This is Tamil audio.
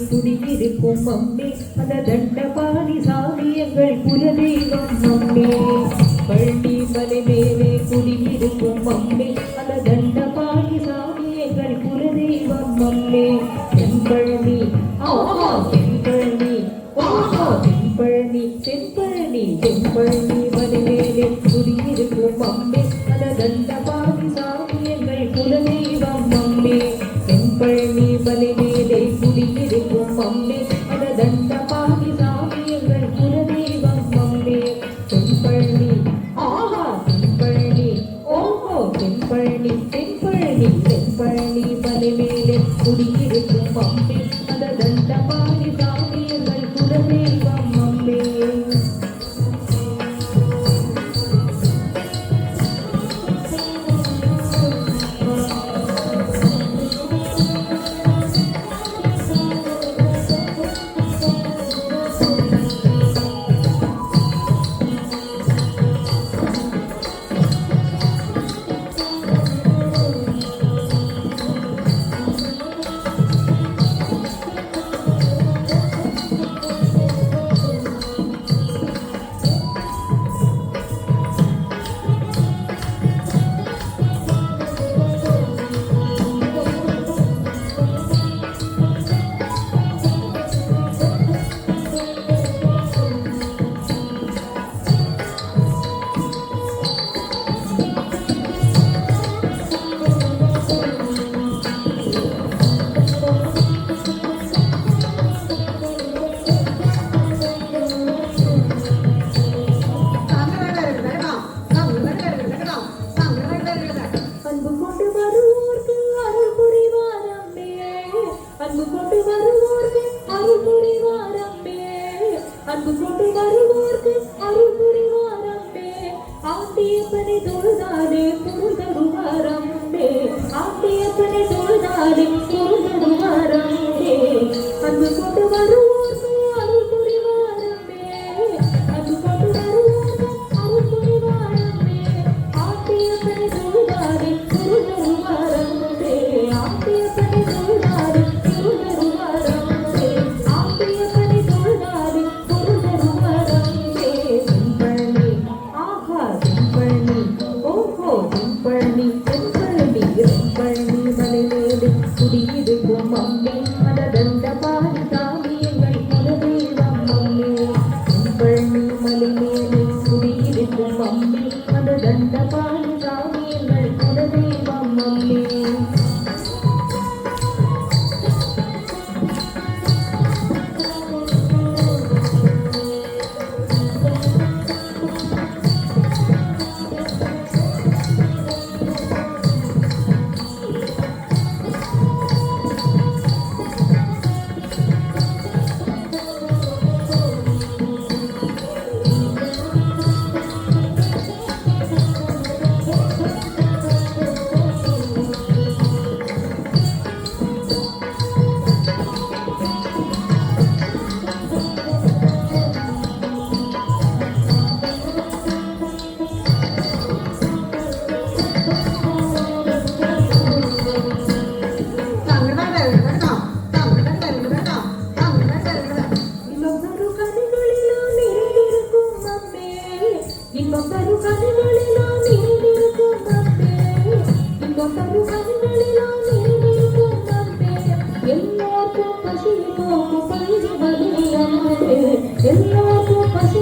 குடியிருக்கும் அம்மே அந்த தண்டபாணி சாமி எங்கள் குலதெய்வம் அம்மே. பழனி மலை மேலே குடியிருக்கும் அம்மே அந்த தண்டபாணி சாமி எங்கள் குலதெய்வம் அம்மே. தென்பழனி ஆஹா தென்பழனி ஆஹா தென்பழனி தென்பழனி தென்பழனி மலை மேலே குடியிருக்கும் அம்மே அந்த தண்டபாணி சாமி எங்கள் குலதெய்வம் அம்மே. தென்பழனி மலை மேலே குடியிருக்கும் அம்மே அந்த தண்டபாணி சாமி எங்கள் குலதெய்வம் அம்மே. தென்பழனி ஆஹா தென்பழனி ஓஹோ தென்பழனி தென்பழனி தென்பழனி மலை மேலே குடியிருக்கும் அம்மே அந்த தண்டபாணி சாமி எங்கள் குலதெய்வம் அம்மே. அன்பு கொண்டு வருவோர்க்கு அருள் புரிவாரம்பே. அன்பு கொண்டு வருவோர்க்கு அருள் புரிவாரம்பே. ஆண்டியப்பனை தொழுதாதே பொருள் தருவாரம்பே. ஆண்டியப்பனை தொழுதாதே பொருள் தருவாரம்பே. அன்பு கொண்டு வருவோர்க்கு அருள் புரிவாரம்பே. அன்பு கொண்டு வருவோர்க்கு அருள் புரிவாரம்பே. ஆண்டியப்பனை தொழுதாதே பொருள் தருவாரம்பே. ஆண்டியப்பனை தொழுதாதே Oh எல்லாருக்கும் பசி